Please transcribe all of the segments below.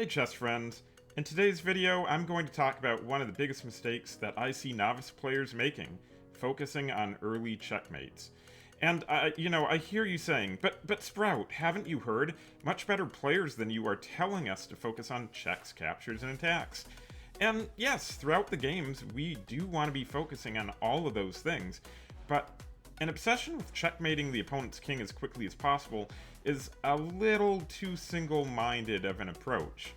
Hey chess friends, in today's video I'm going to talk about one of the biggest mistakes that I see novice players making, focusing on early checkmates. And, I hear you saying, but Sprout, haven't you heard? Much better players than you are telling us to focus on checks, captures, and attacks. And yes, throughout the games, we do want to be focusing on all of those things, but an obsession with checkmating the opponent's king as quickly as possible is a little too single-minded of an approach.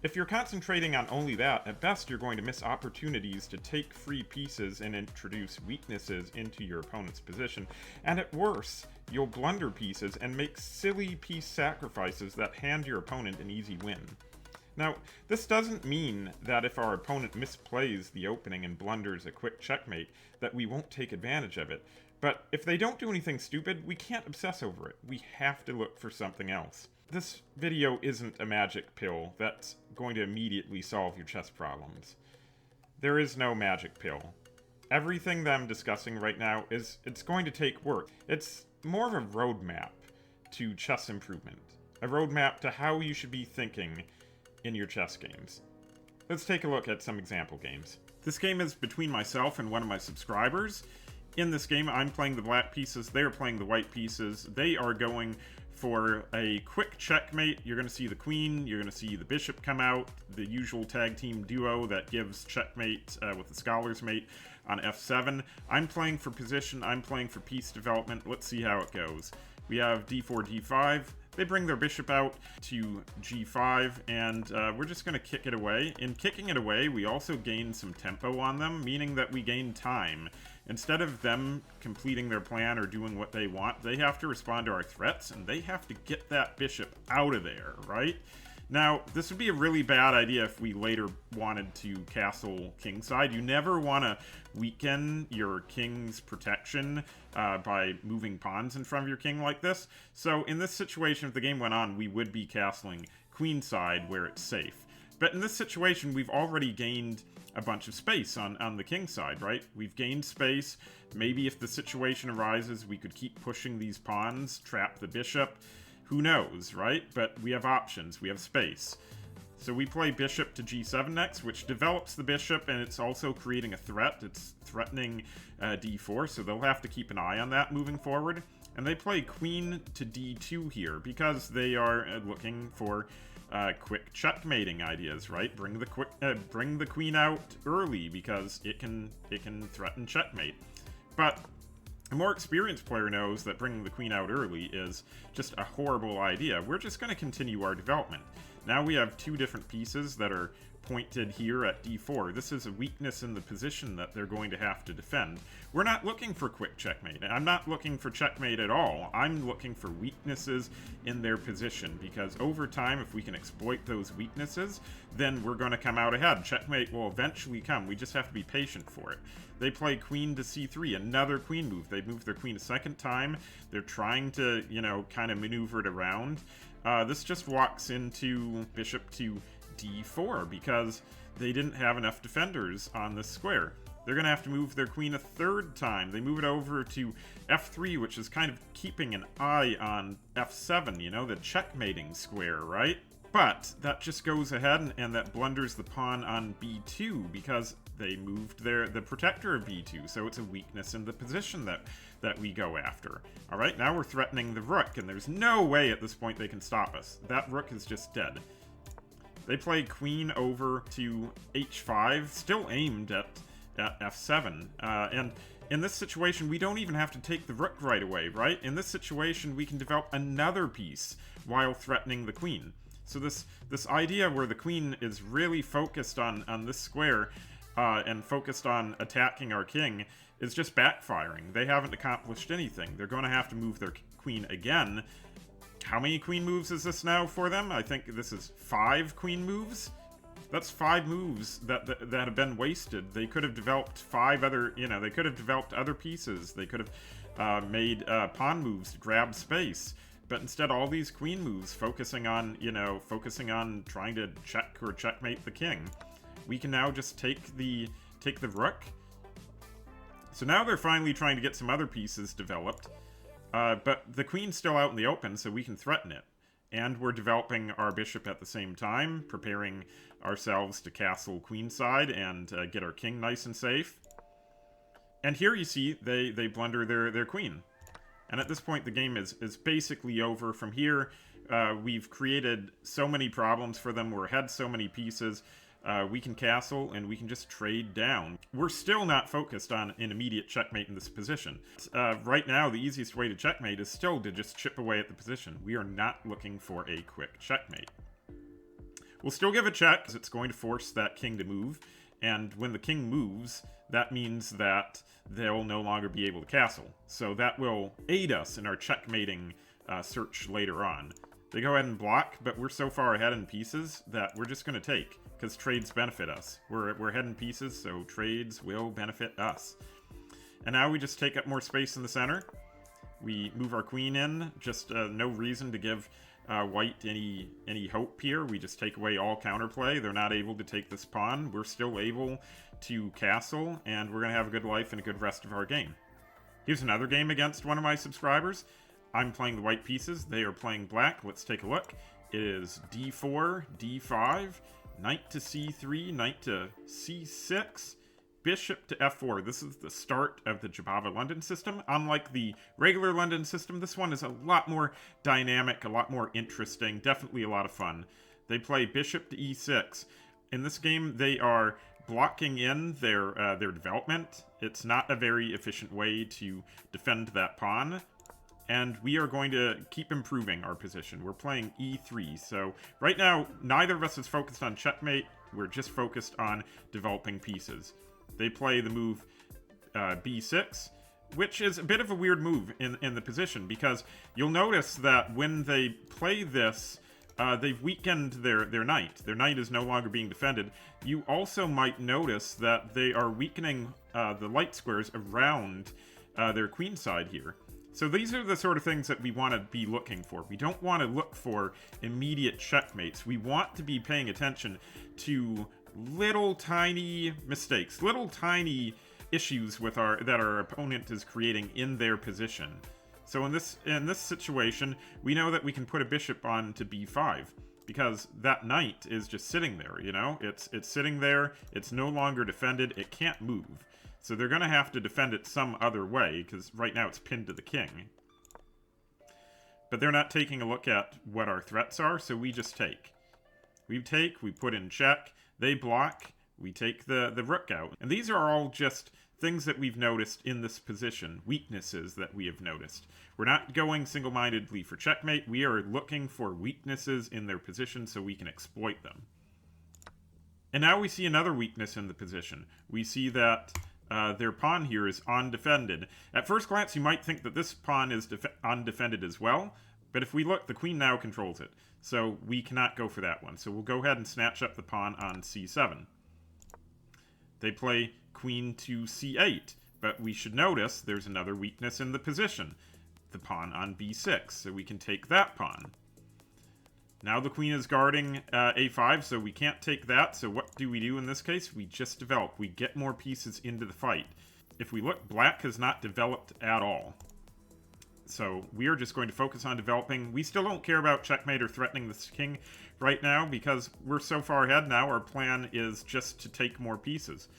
If you're concentrating on only that, at best you're going to miss opportunities to take free pieces and introduce weaknesses into your opponent's position, and at worst, you'll blunder pieces and make silly piece sacrifices that hand your opponent an easy win. Now, this doesn't mean that if our opponent misplays the opening and blunders a quick checkmate, that we won't take advantage of it. But if they don't do anything stupid, we can't obsess over it. We have to look for something else. This video isn't a magic pill that's going to immediately solve your chess problems. There is no magic pill. Everything that I'm discussing right now it's going to take work. It's more of a roadmap to chess improvement. A roadmap to how you should be thinking in your chess games. Let's take a look at some example games. This game is between myself and one of my subscribers. In this game, I'm playing the black pieces, they're playing the white pieces. They are going for a quick checkmate. You're going to see the queen, you're going to see the bishop come out, the usual tag team duo that gives checkmate with the scholar's mate on f7. I'm playing for position, I'm playing for piece development. Let's see how it goes. We have d4, d5. They bring their bishop out to g5, and we're just going to kick it away. In kicking it away, we also gain some tempo on them, meaning that we gain time. Instead of them completing their plan or doing what they want, they have to respond to our threats, and they have to get that bishop out of there, right? Now, this would be a really bad idea if we later wanted to castle kingside. You never want to weaken your king's protection by moving pawns in front of your king like this. So in this situation, if the game went on, we would be castling queenside where it's safe. But in this situation, we've already gained a bunch of space on the king side, right? We've gained space. Maybe if the situation arises, we could keep pushing these pawns, trap the bishop. Who knows, right? But we have options. We have space. So we play bishop to g7 next, which develops the bishop, and it's also creating a threat. It's threatening d4, so they'll have to keep an eye on that moving forward. And they play queen to d2 here, because they are looking for quick checkmating ideas, right? Bring the queen out early, because it can threaten checkmate. But a more experienced player knows that bringing the queen out early is just a horrible idea. We're just going to continue our development. Now we have two different pieces that are pointed here at d4. This is a weakness in the position that they're going to have to defend. We're not looking for quick checkmate. I'm not looking for checkmate at all. I'm looking for weaknesses in their position, because over time, if we can exploit those weaknesses, then we're going to come out ahead. Checkmate will eventually come. We just have to be patient for it. They play queen to c3, another queen move. They move their queen a second time. They're trying to, kind of maneuver it around. This just walks into bishop to d4 because they didn't have enough defenders on this square. They're going to have to move their queen a third time. They move it over to f3, which is kind of keeping an eye on f7, the checkmating square, right? But that just goes ahead and that blunders the pawn on b2 because they moved the protector of b2, so it's a weakness in the position that we go after. All right, now we're threatening the rook, and there's no way at this point they can stop us. That rook is just dead. They play queen over to h5, still aimed at f7. And in this situation, we don't even have to take the rook right away, right? In this situation, we can develop another piece while threatening the queen. So this idea where the queen is really focused on this square and focused on attacking our king is just backfiring. They haven't accomplished anything. They're going to have to move their queen again. How many queen moves is this now for them? I think this is 5 queen moves. That's 5 moves that have been wasted. They could have developed 5 other, they could have developed other pieces. They could have made pawn moves to grab space. But instead, all these queen moves focusing on trying to check or checkmate the king. We can now just take the rook. So now they're finally trying to get some other pieces developed. But the queen's still out in the open, so we can threaten it. And we're developing our bishop at the same time, preparing ourselves to castle queenside and get our king nice and safe. And here you see they blunder their queen. And at this point, the game is basically over. From here, we've created so many problems for them. We're ahead so many pieces. We can castle, and we can just trade down. We're still not focused on an immediate checkmate in this position. Right now, the easiest way to checkmate is still to just chip away at the position. We are not looking for a quick checkmate. We'll still give a check, because it's going to force that king to move. And when the king moves, that means that they'll no longer be able to castle. So that will aid us in our checkmating search later on. They go ahead and block, but we're so far ahead in pieces that we're just going to take, because trades benefit us. We're ahead in pieces, so trades will benefit us. And now we just take up more space in the center. We move our queen in, just no reason to give white any hope here. We just take away all counterplay. They're not able to take this pawn. We're still able to castle, and we're going to have a good life and a good rest of our game. Here's another game against one of my subscribers. I'm playing the white pieces. They are playing black. Let's take a look. It is d4, d5, knight to c3, knight to c6, bishop to f4. This is the start of the Jabava London system. Unlike the regular London system, this one is a lot more dynamic, a lot more interesting, definitely a lot of fun. They play bishop to e6. In this game, they are blocking in their development. It's not a very efficient way to defend that pawn. And we are going to keep improving our position. We're playing e3, so right now, neither of us is focused on checkmate. We're just focused on developing pieces. They play the move b6, which is a bit of a weird move in the position, because you'll notice that when they play this, they've weakened their knight. Their knight is no longer being defended. You also might notice that they are weakening the light squares around their queen side here. So these are the sort of things that we want to be looking for. We don't want to look for immediate checkmates. We want to be paying attention to little tiny mistakes, little tiny issues with that our opponent is creating in their position. So in this situation, we know that we can put a bishop on to b5, because that knight is just sitting there, you know? It's sitting there, it's no longer defended, it can't move. So they're going to have to defend it some other way, because right now it's pinned to the king. But they're not taking a look at what our threats are, so we just take. We take, we put in check, they block, we take the rook out. And these are all just things that we've noticed in this position, weaknesses that we have noticed. We're not going single-mindedly for checkmate, we are looking for weaknesses in their position so we can exploit them. And now we see another weakness in the position. We see that their pawn here is undefended. At first glance, you might think that this pawn is undefended as well, but if we look, the queen now controls it, so we cannot go for that one. So we'll go ahead and snatch up the pawn on c7. They play queen to c8, but we should notice there's another weakness in the position, the pawn on b6, so we can take that pawn. Now the queen is guarding a5, so we can't take that. So what do we do in this case? We just develop. We get more pieces into the fight. If we look, black has not developed at all. So we are just going to focus on developing. We still don't care about checkmate or threatening this king right now, because we're so far ahead now. Our plan is just to take more pieces.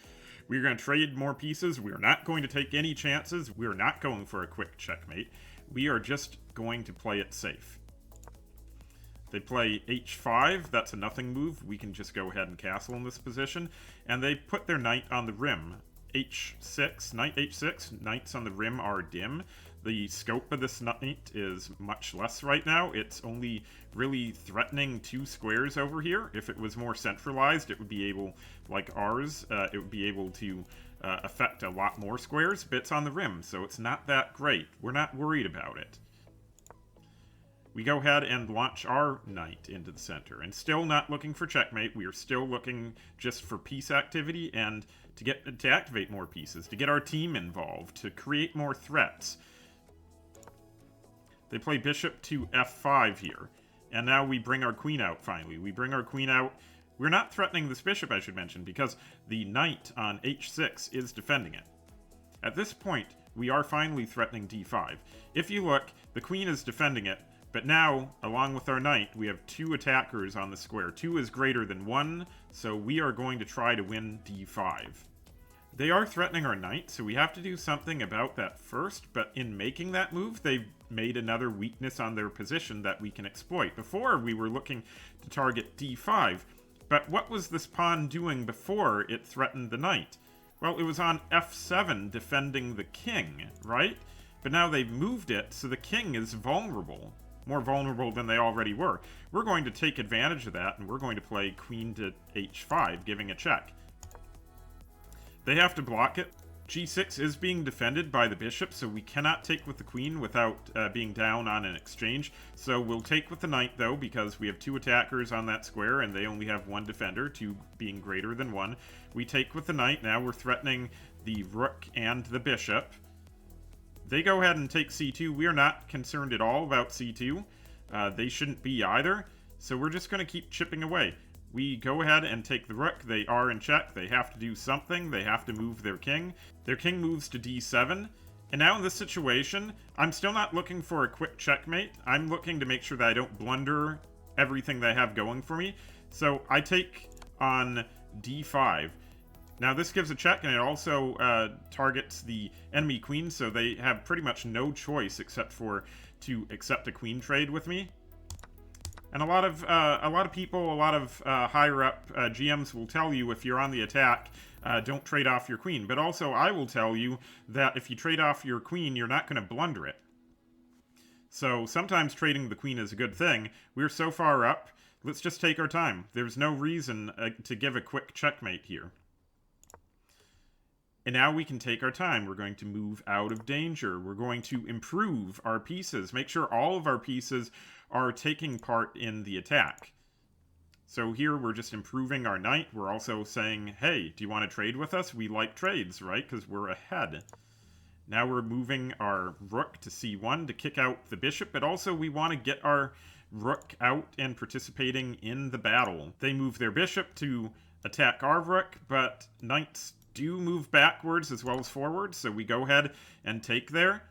We're going to trade more pieces. We're not going to take any chances. We're not going for a quick checkmate. We are just going to play it safe. They play h5, that's a nothing move. We can just go ahead and castle in this position. And they put their knight on the rim. h6, knight h6, knights on the rim are dim. The scope of this knight is much less right now. It's only really threatening 2 squares over here. If it was more centralized, it would be able, like ours, it would be able to affect a lot more squares, but it's on the rim, so it's not that great. We're not worried about it. We go ahead and launch our knight into the center, and still not looking for checkmate. We are still looking just for piece activity and to activate more pieces, to get our team involved, to create more threats. They play bishop to f5 here, and now we bring our queen out finally. We bring our queen out. We're not threatening this bishop, I should mention, because the knight on h6 is defending it. At this point, we are finally threatening d5. If you look, the queen is defending it, But now, along with our knight, we have 2 attackers on the square. 2 is greater than 1, so we are going to try to win d5. They are threatening our knight, so we have to do something about that first, but in making that move, they've made another weakness on their position that we can exploit. Before, we were looking to target d5, but what was this pawn doing before it threatened the knight? Well, it was on f7 defending the king, right? But now they've moved it, so the king is vulnerable. More vulnerable than they already were. We're going to take advantage of that, and we're going to play queen to h5, giving a check. They have to block it. g6 is being defended by the bishop, so we cannot take with the queen without being down on an exchange. So we'll take with the knight, though, because we have 2 attackers on that square, and they only have 1 defender, 2 being greater than 1. We take with the knight. Now we're threatening the rook and the bishop. They go ahead and take c2. We are not concerned at all about c2. They shouldn't be either. So we're just going to keep chipping away. We go ahead and take the rook. They are in check. They have to do something. They have to move their king. Their king moves to d7. And now in this situation, I'm still not looking for a quick checkmate. I'm looking to make sure that I don't blunder everything they have going for me. So I take on d5. Now this gives a check, and it also targets the enemy queen, so they have pretty much no choice except for to accept a queen trade with me. And a lot of people, a lot of higher up GMs will tell you if you're on the attack, don't trade off your queen. But also, I will tell you that if you trade off your queen, you're not going to blunder it. So sometimes trading the queen is a good thing. We're so far up, let's just take our time. There's no reason to give a quick checkmate here. And now we can take our time. We're going to move out of danger. We're going to improve our pieces. Make sure all of our pieces are taking part in the attack. So here we're just improving our knight. We're also saying, hey, do you want to trade with us? We like trades, right? Because we're ahead. Now we're moving our rook to c1 to kick out the bishop, but also we want to get our rook out and participating in the battle. They move their bishop to attack our rook, but knights do move backwards as well as forwards, so we go ahead and take there.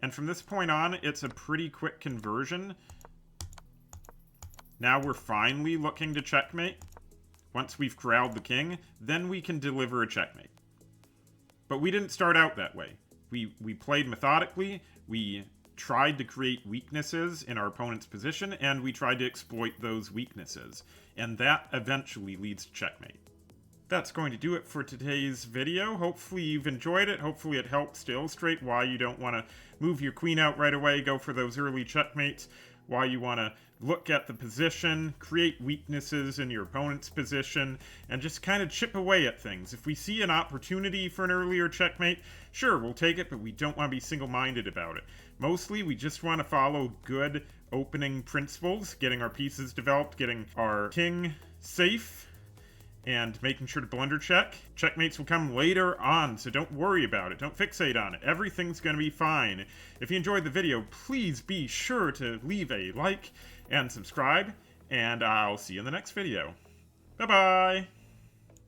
And from this point on, it's a pretty quick conversion. Now we're finally looking to checkmate. Once we've corralled the king, then we can deliver a checkmate. But we didn't start out that way. We played methodically, we tried to create weaknesses in our opponent's position, and we tried to exploit those weaknesses. And that eventually leads to checkmate. That's going to do it for today's video. Hopefully you've enjoyed it. Hopefully it helps to illustrate why you don't want to move your queen out right away, go for those early checkmates, why you want to look at the position, create weaknesses in your opponent's position, and just kind of chip away at things. If we see an opportunity for an earlier checkmate, sure, we'll take it, but we don't want to be single-minded about it. Mostly, we just want to follow good opening principles, getting our pieces developed, getting our king safe, and making sure to blunder check. Checkmates will come later on, so don't worry about it. Don't fixate on it. Everything's going to be fine. If you enjoyed the video, please be sure to leave a like and subscribe, and I'll see you in the next video. Bye-bye!